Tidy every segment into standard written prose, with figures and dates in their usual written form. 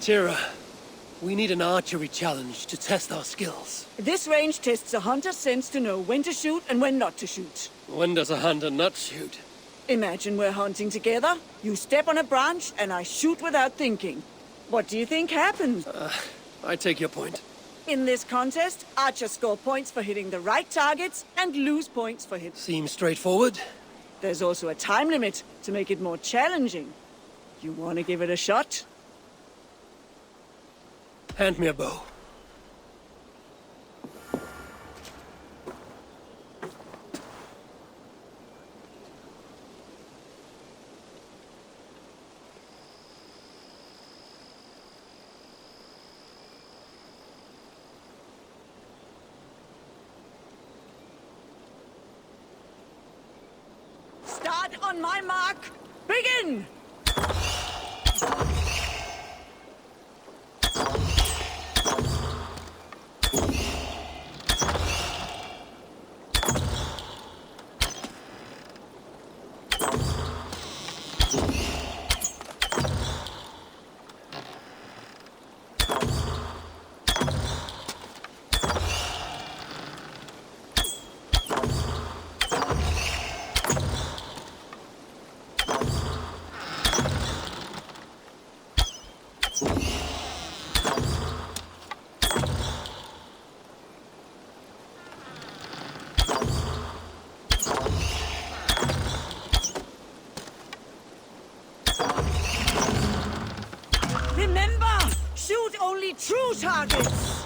Tira, we need an archery challenge to test our skills. This range tests a hunter's sense to know when to shoot and when not to shoot. When does a hunter not shoot? Imagine we're hunting together. You step on a branch and I shoot without thinking. What do you think happens? I take your point. In this contest, archers score points for hitting the right targets and lose points for hitting. Seems straightforward. There's also a time limit to make it more challenging. You want to give it a shot? Hand me a bow. Start on my mark. Begin! Remember, shoot only true targets!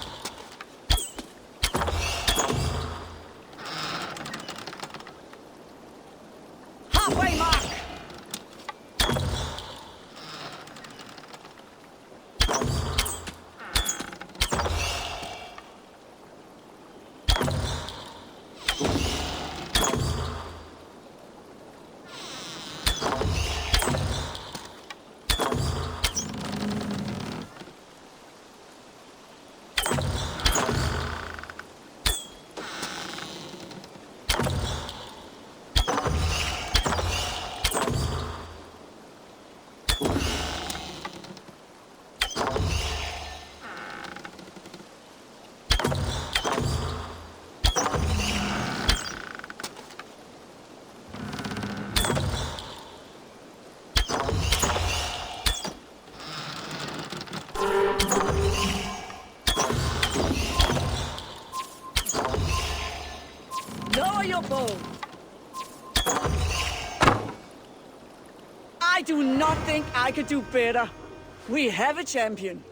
Halfway mark! Lower your bow. I do not think I could do better. We have a champion.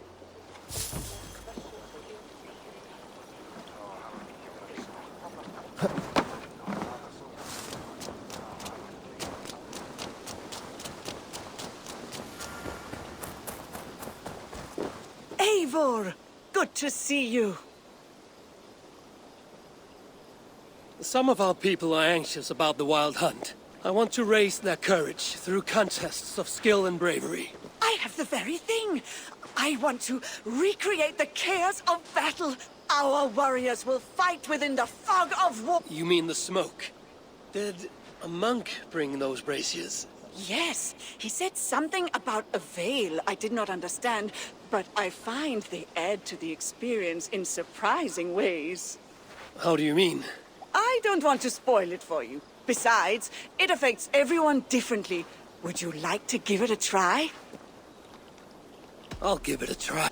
Eivor, good to see you. Some of our people are anxious about the wild hunt. I want to raise their courage through contests of skill and bravery. I have the very thing. I want to recreate the chaos of battle. Our warriors will fight within the fog of war. You mean the smoke? Did a monk bring those braziers? Yes, he said something about a veil I did not understand, but I find they add to the experience in surprising ways. How do you mean? I don't want to spoil it for you. Besides, it affects everyone differently. Would you like to give it a try? I'll give it a try.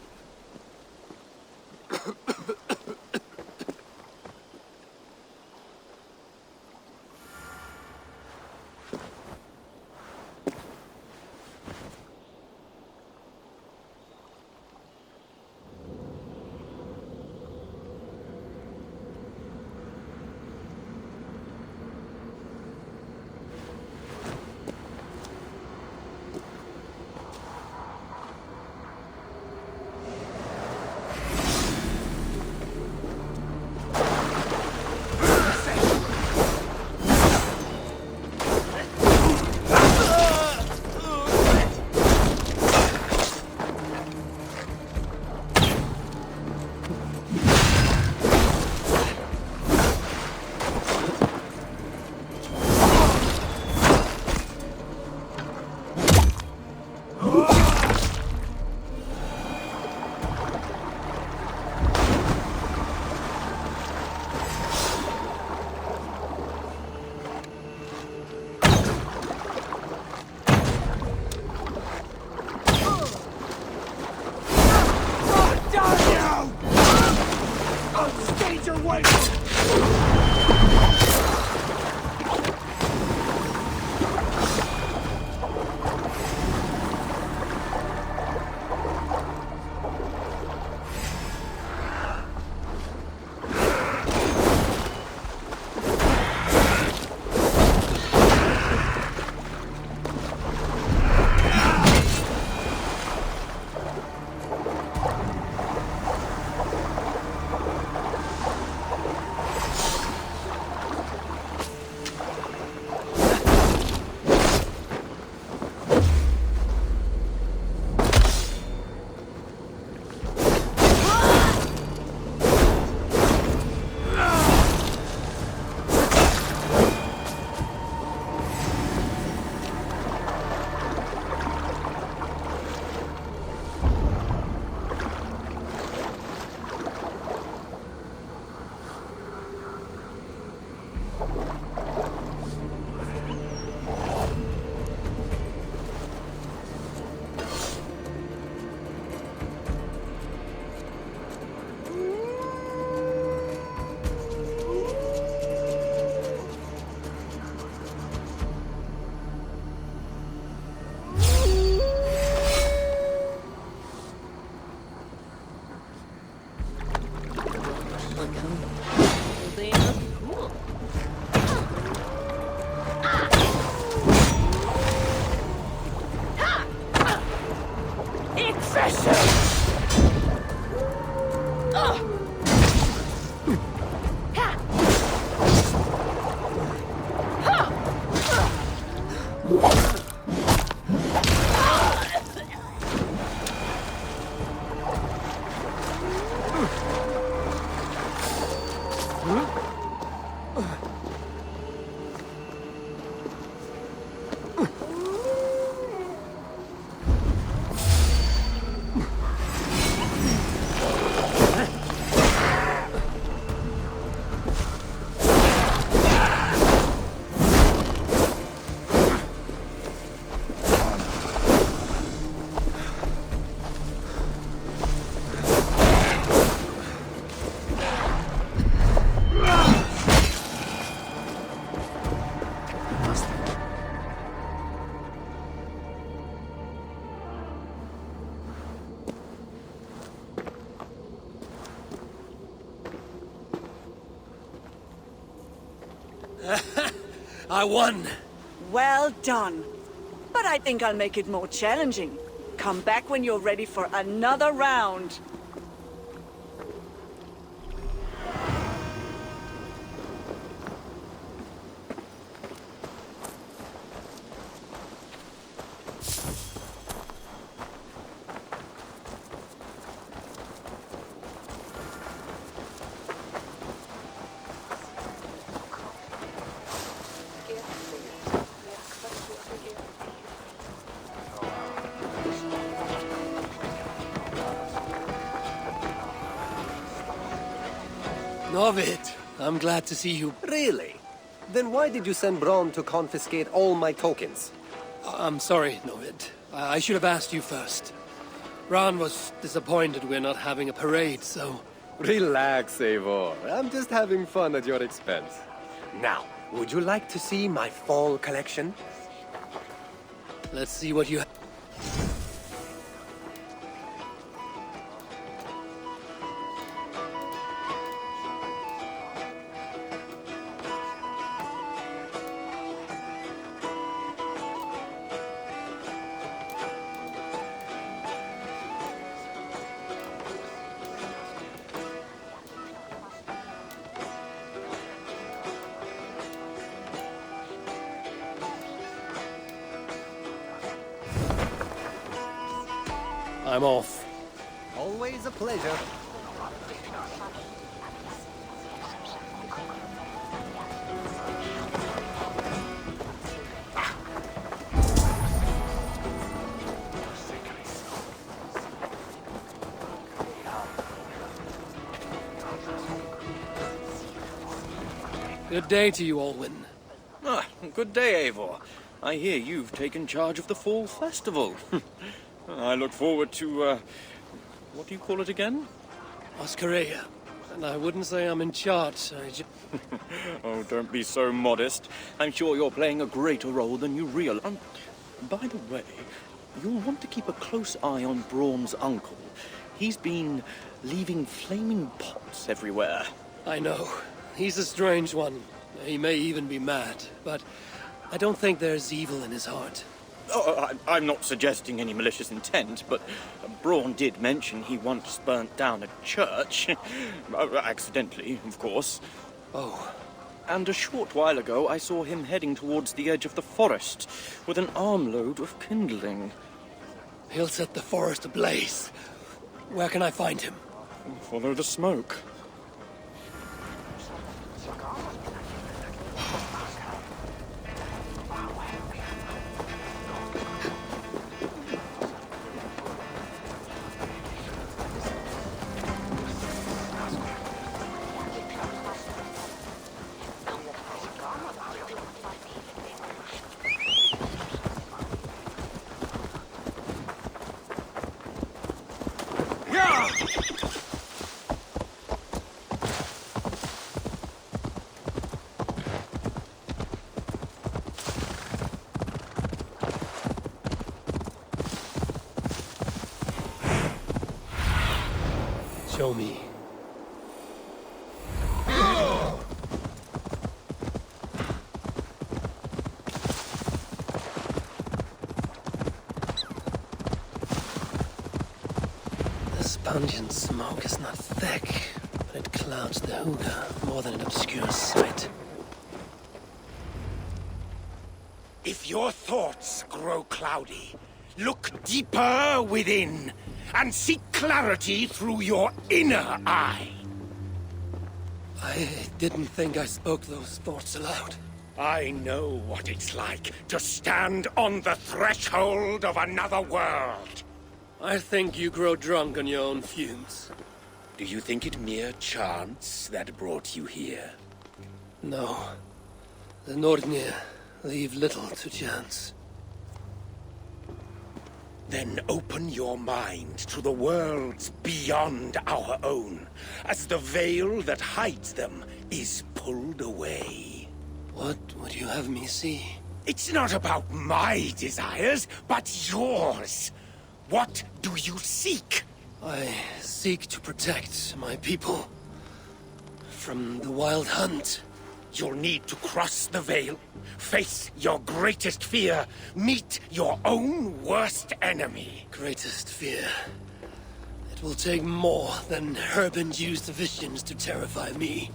I won! Well done. But I think I'll make it more challenging. Come back when you're ready for another round. Novid, I'm glad to see you. Really? Then why did you send Braun to confiscate all my tokens? I'm sorry, Novid. I should have asked you first. Ron was disappointed we're not having a parade, so... Relax, Eivor. I'm just having fun at your expense. Now, would you like to see my fall collection? Let's see what you... I'm off. Always a pleasure. Good day to you, Alwyn. Ah, good day, Eivor. I hear you've taken charge of the Fall Festival. I look forward to, what do you call it again? Oskereia. And I wouldn't say I'm in charge, Oh, don't be so modest. I'm sure you're playing a greater role than you realize. By the way, you'll want to keep a close eye on Braun's uncle. He's been leaving flaming pots everywhere. I know. He's a strange one. He may even be mad, but I don't think there's evil in his heart. Oh, I'm not suggesting any malicious intent, but Braun did mention he once burnt down a church. Accidentally, of course. Oh. And a short while ago, I saw him heading towards the edge of the forest with an armload of kindling. He'll set the forest ablaze. Where can I find him? Follow the smoke. Show me. This pungent smoke is not thick, but it clouds the hookah more than it obscures sight. If your thoughts grow cloudy, look deeper within and seek clarity through your inner eye. I didn't think I spoke those thoughts aloud. I know what it's like to stand on the threshold of another world. I think you grow drunk on your own fumes. Do you think it mere chance that brought you here? No. The Nordnir leave little to chance. Then open your mind to the worlds beyond our own, as the veil that hides them is pulled away. What would you have me see? It's not about my desires, but yours. What do you seek? I seek to protect my people from the Wild Hunt. You'll need to cross the veil, face your greatest fear, meet your own worst enemy. Greatest fear. It will take more than herb-induced visions to terrify me.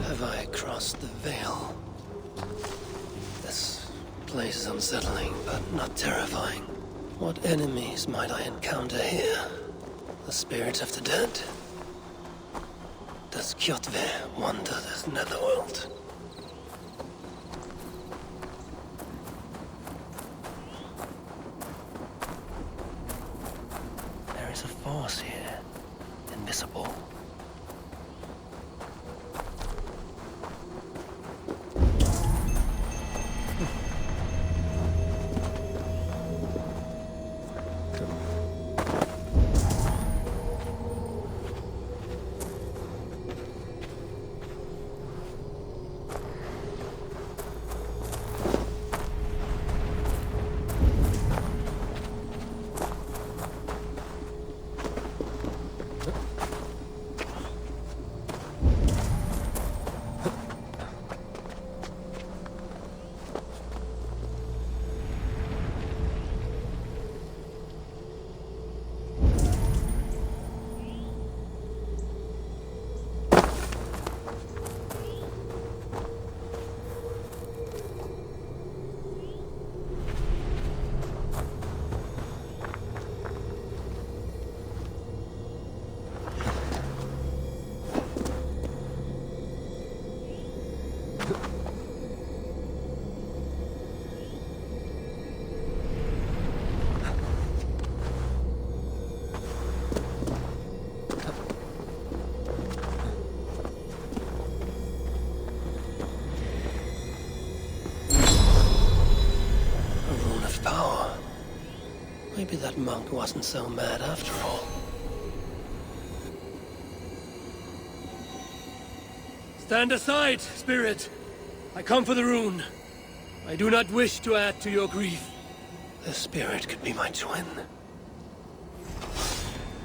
Have I crossed the veil? This place is unsettling, but not terrifying. What enemies might I encounter here? The spirits of the dead? Does Kjotve wander this netherworld? There is a force here, invisible. Maybe that monk wasn't so mad after all. Stand aside, spirit! I come for the rune. I do not wish to add to your grief. The spirit could be my twin.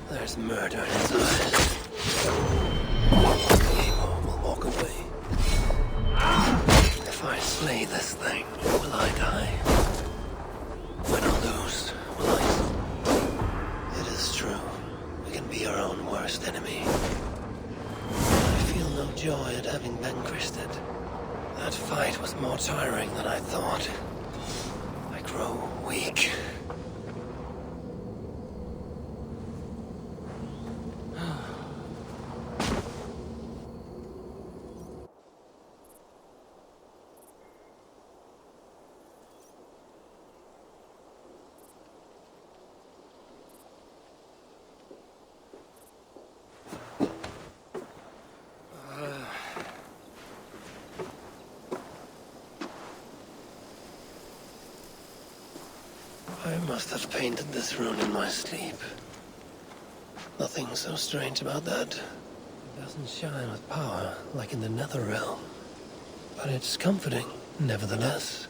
There's murder in his eyes. Evil will walk away. If I slay this thing, will I die? Win or lose, will I? It is true. We can be our own worst enemy. I feel no joy at having vanquished it. That fight was more tiring than I thought. I grow weak. I must have painted this rune in my sleep. Nothing so strange about that. It doesn't shine with power like in the nether realm. But it's comforting, nevertheless.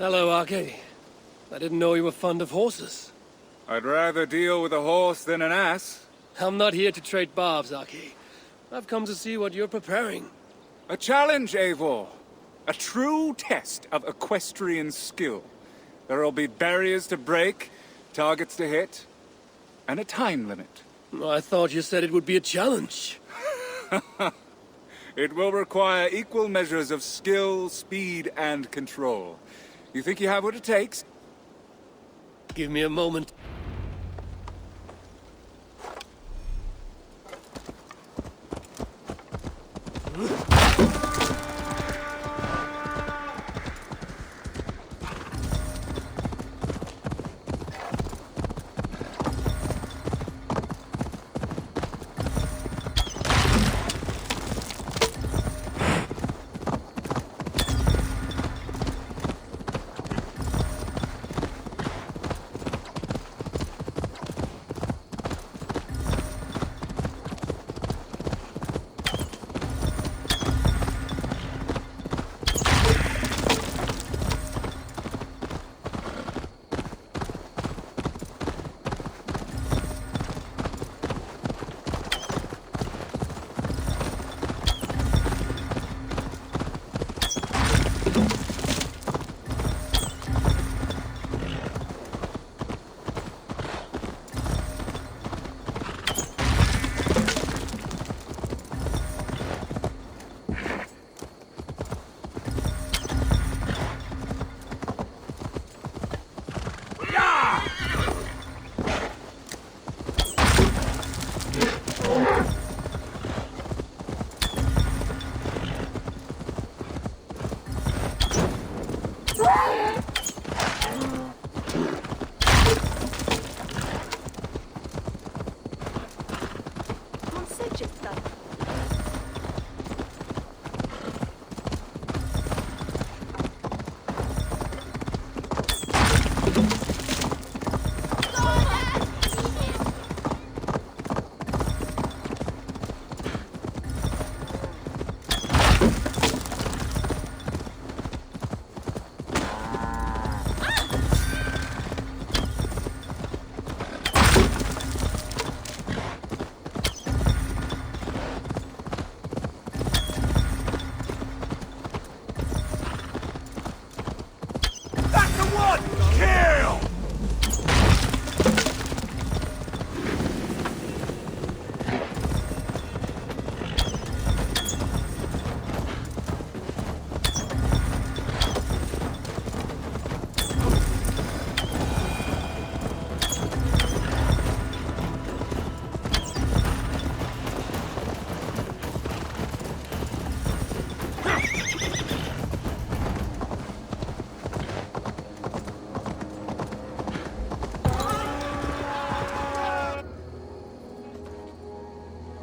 Hello, Arcady. I didn't know you were fond of horses. I'd rather deal with a horse than an ass. I'm not here to trade barbs, Arcady. I've come to see what you're preparing. A challenge, Eivor. A true test of equestrian skill. There'll be barriers to break, targets to hit, and a time limit. I thought you said it would be a challenge. It will require equal measures of skill, speed, and control. You think you have what it takes? Give me a moment.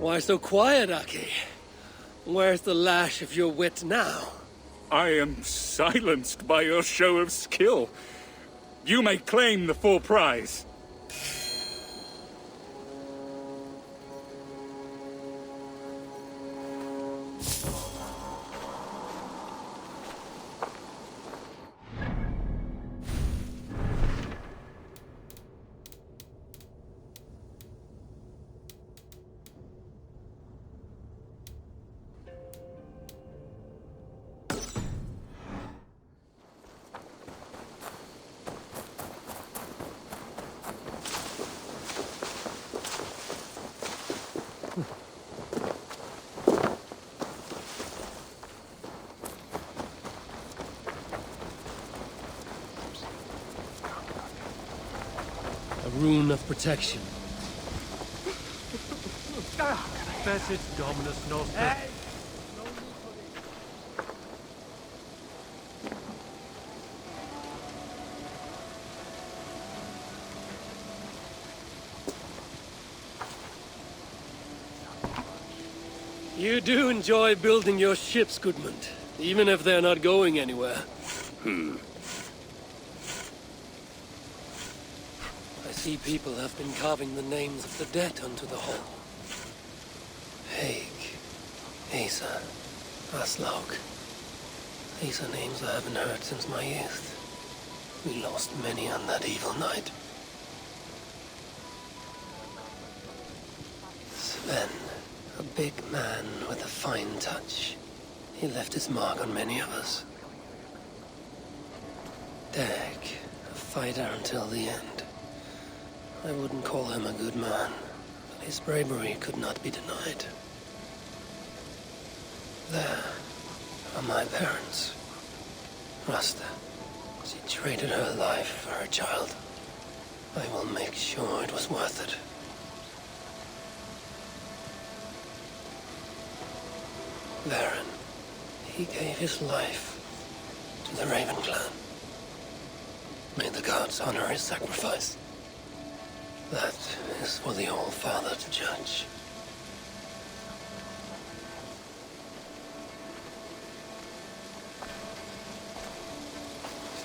Why so quiet, Aki? Where's the lash of your wit now? I am silenced by your show of skill. You may claim the full prize. A rune of protection. Fessit Dominus Noster. You do enjoy building your ships, Goodmund, even if they're not going anywhere. I see people have been carving the names of the dead onto the hull. Haig, Asa, Aslaug. These are names I haven't heard since my youth. We lost many on that evil night. Sven, a big man with a fine touch. He left his mark on many of us. Dag, a fighter until the end. I wouldn't call him a good man, but his bravery could not be denied. There are my parents. Rasta, she traded her life for her child. I will make sure it was worth it. Varen, he gave his life to the Raven clan. May the gods honor his sacrifice. That is for the All-Father to judge.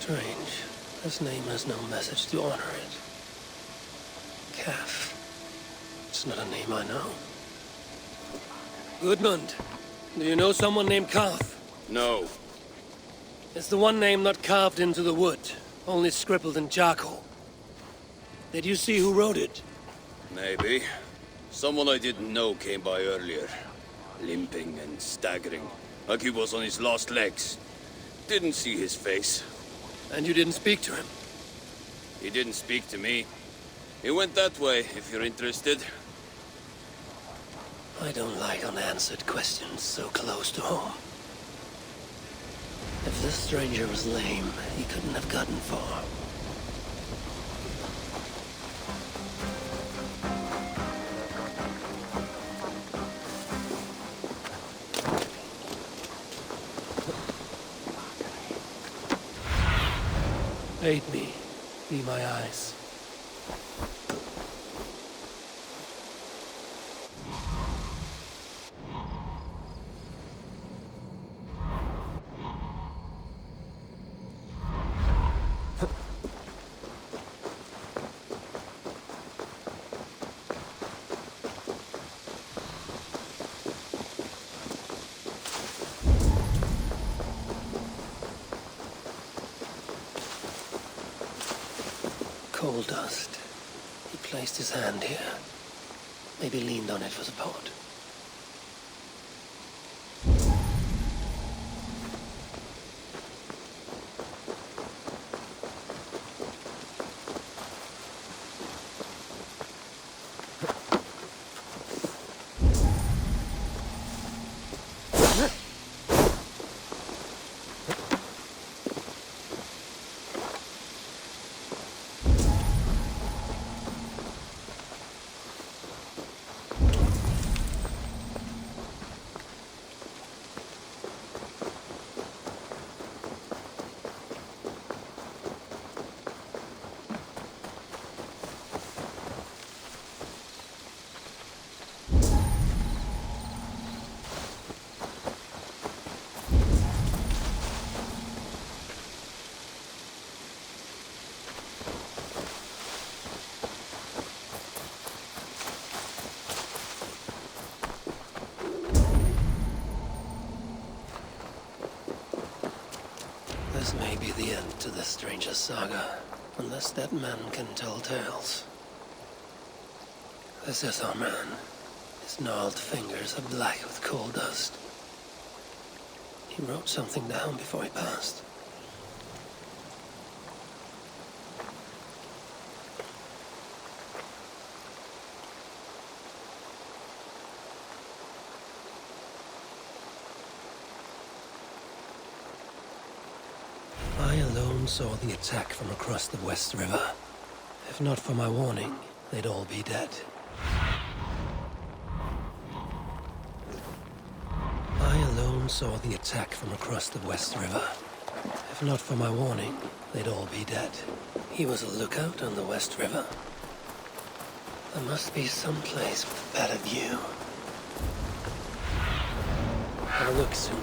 Strange. This name has no message to honor it. Calf. It's not a name I know. Gudmund, do you know someone named Karth? No. It's the one name not carved into the wood, only scribbled in charcoal. Did you see who wrote it? Maybe. Someone I didn't know came by earlier. Limping and staggering, like he was on his last legs. Didn't see his face. And you didn't speak to him? He didn't speak to me. He went that way, if you're interested. I don't like unanswered questions so close to home. If this stranger was lame, he couldn't have gotten far. Aid me. Be my eyes. Coal dust. He placed his hand here. Maybe leaned on it for support. This may be the end to this stranger's saga, unless that man can tell tales. This is our man. His gnarled fingers are black with coal dust. He wrote something down before he passed. I alone saw the attack from across the West River. If not for my warning, they'd all be dead. I alone saw the attack from across the West River. If not for my warning, they'd all be dead. He was a lookout on the West River. There must be some place with a better view. I'll look soon.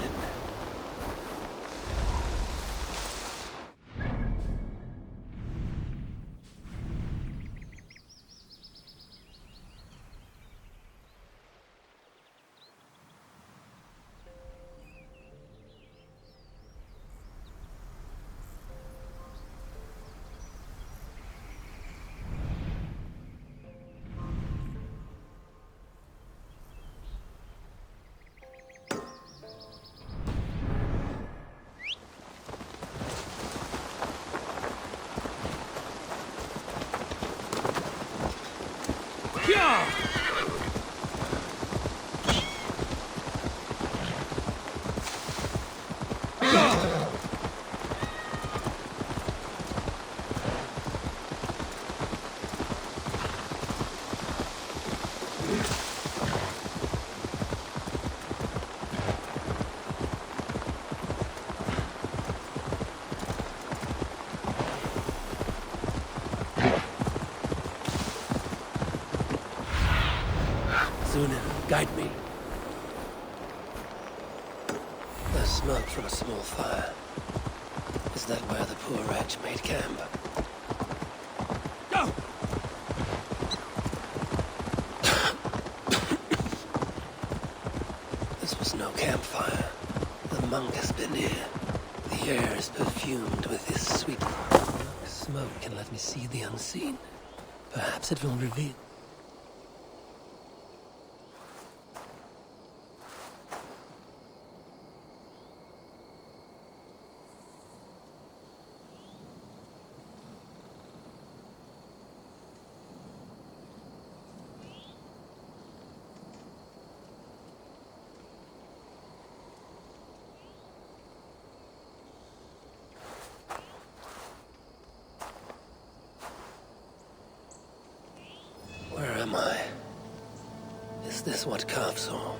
Zunin, guide me. There's smoke from a small fire. Is that where the poor wretch made camp? Go! This was no campfire. The monk has been here. The air is perfumed with his sweet smoke can let me see the unseen. Perhaps it will reveal. Where am I? Is this what Carve saw?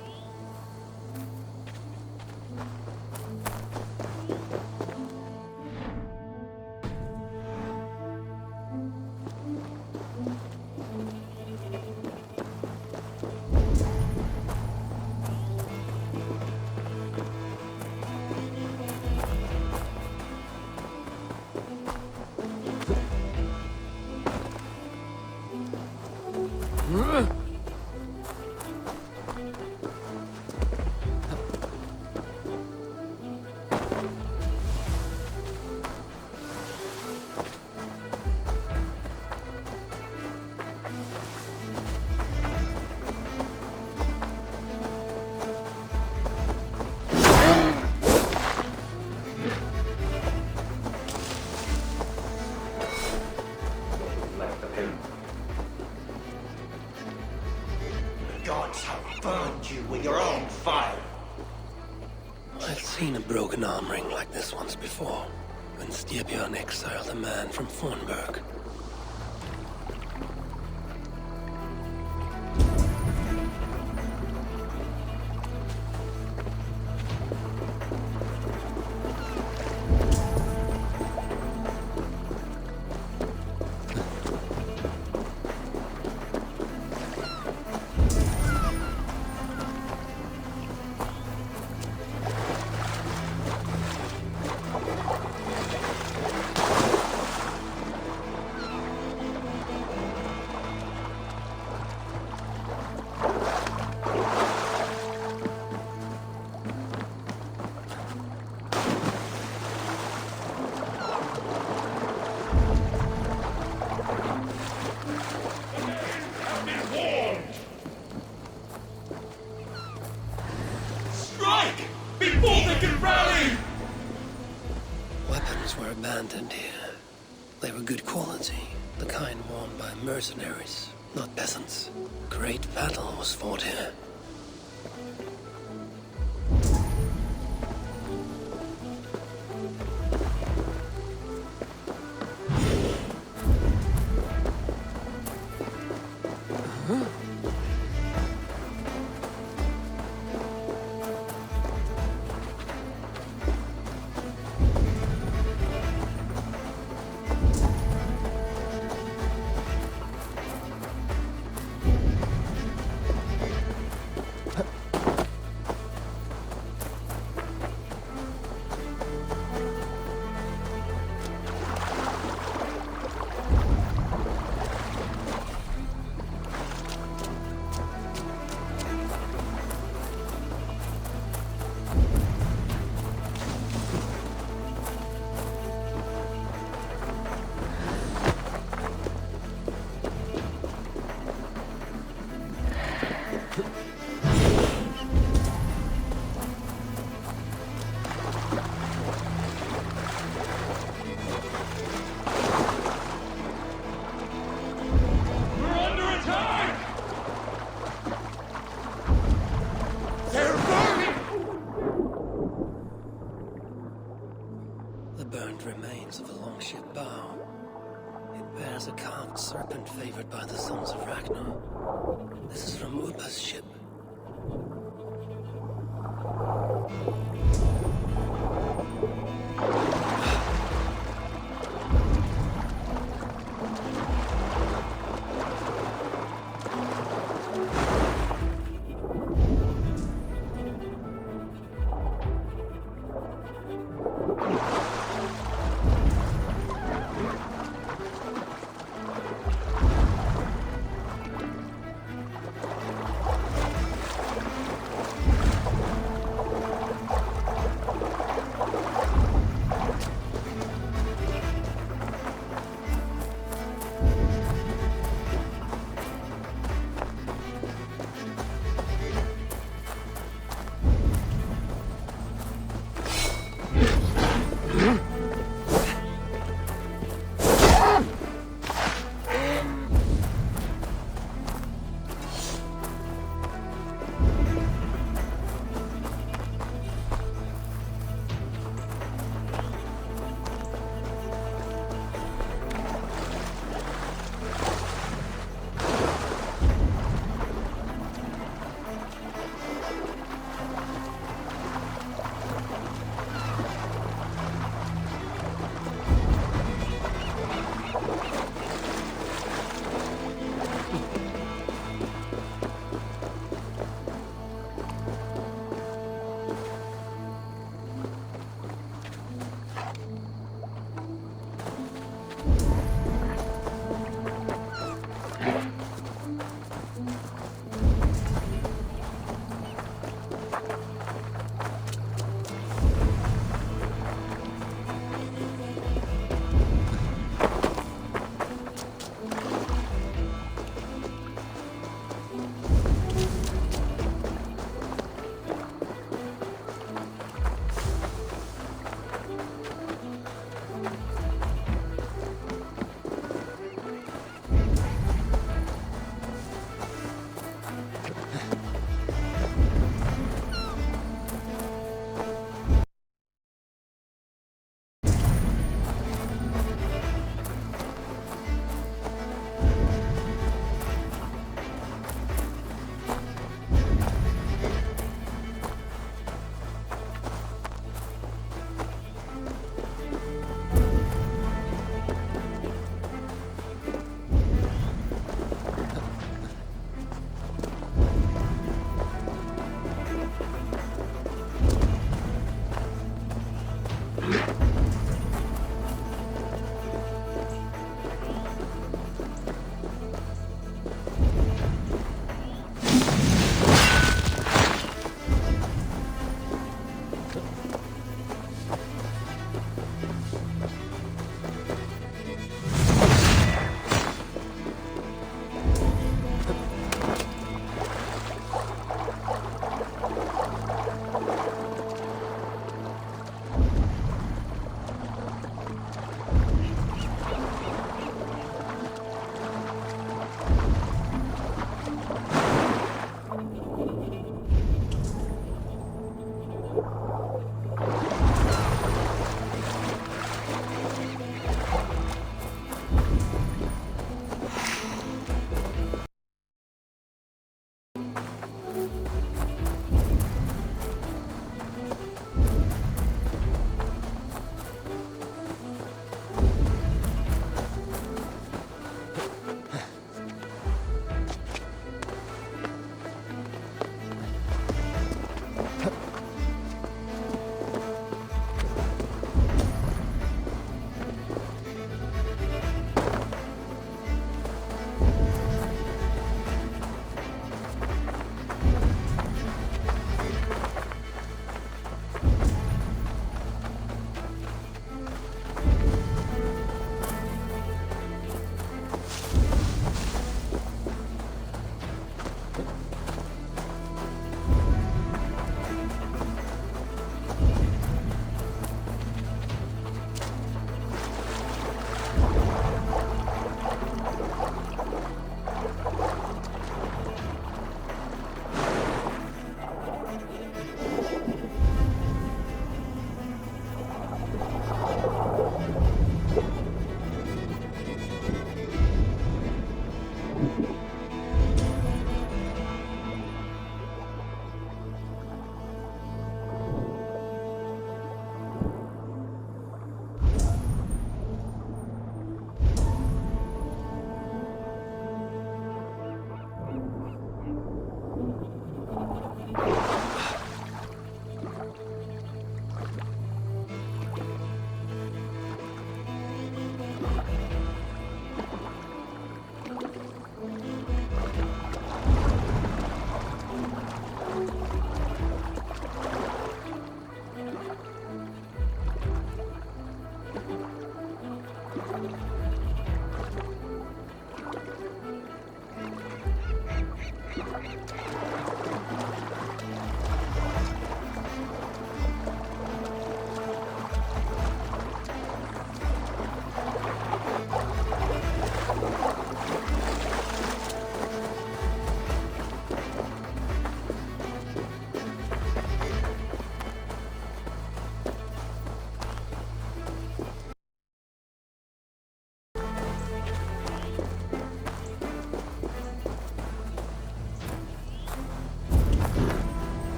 Gods have burned you with your own fire. I've seen a broken arm ring like this once before, when Styrbjörn exiled a man from Fornburg. Strike! Before they can rally! Weapons were abandoned here. They were good quality, the kind worn by mercenaries, not peasants. Great battle was fought here. There's a carved serpent favored by the sons of Ragnar. This is from Upa's ship.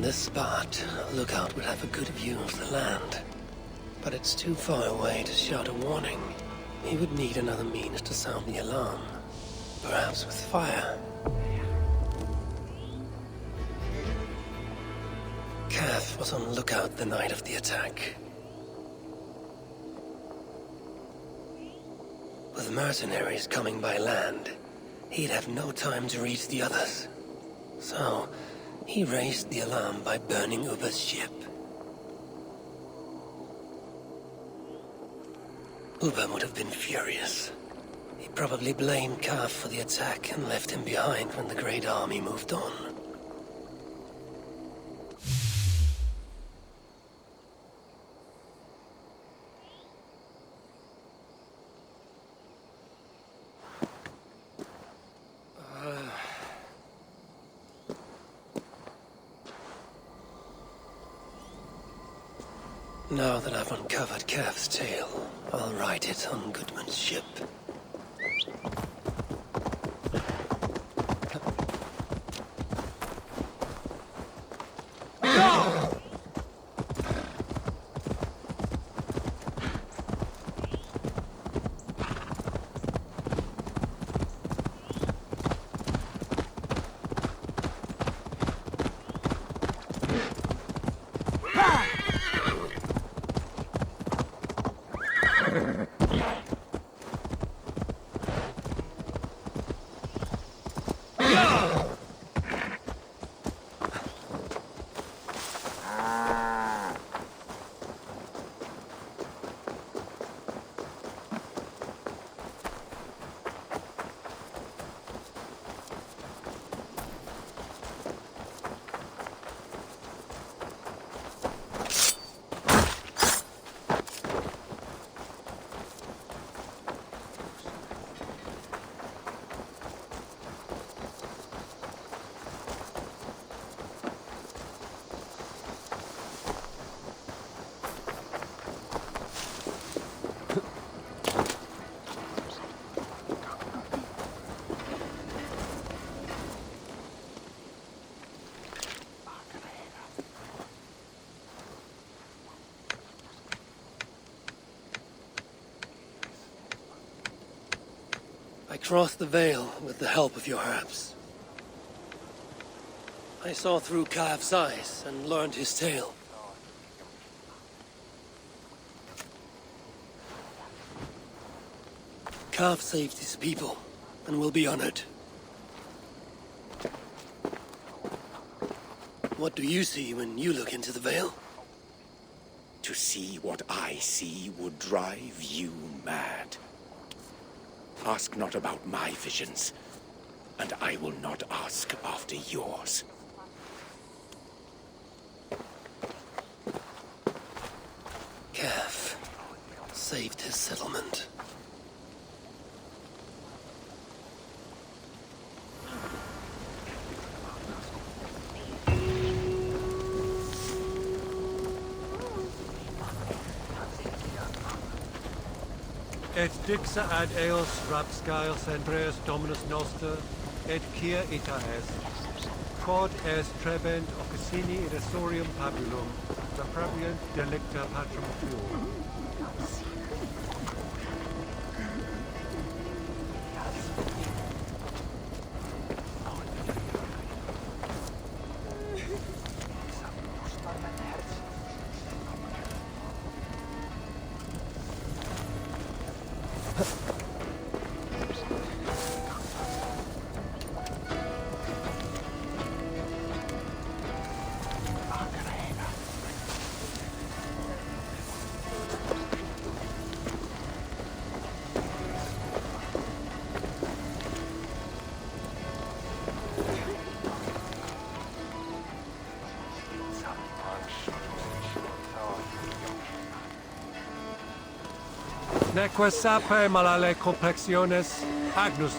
this spot, a lookout would have a good view of the land. But it's too far away to shout a warning. He would need another means to sound the alarm. Perhaps with fire. Cath was on lookout the night of the attack. With mercenaries coming by land, he'd have no time to reach the others. So, he raised the alarm by burning Uber's ship. Uber would have been furious. He probably blamed Cath for the attack and left him behind when the Great Army moved on. Now that I've uncovered Cath's tale, I'll write it on Goodman's ship. I crossed the Vale with the help of your herbs. I saw through Cath's eyes and learned his tale. Cath saved his people and will be honored. What do you see when you look into the Vale? To see what I see would drive you mad. Ask not about my visions, and I will not ask after yours. Cath saved his settlement. Et dixa ad eos rapscales Andreas Dominus Noster, et quia ita est. Quod est trebent occasini irrisorium pabulum, saprabiant delicta patrum tuum. Neque sape malale complexiones, agnus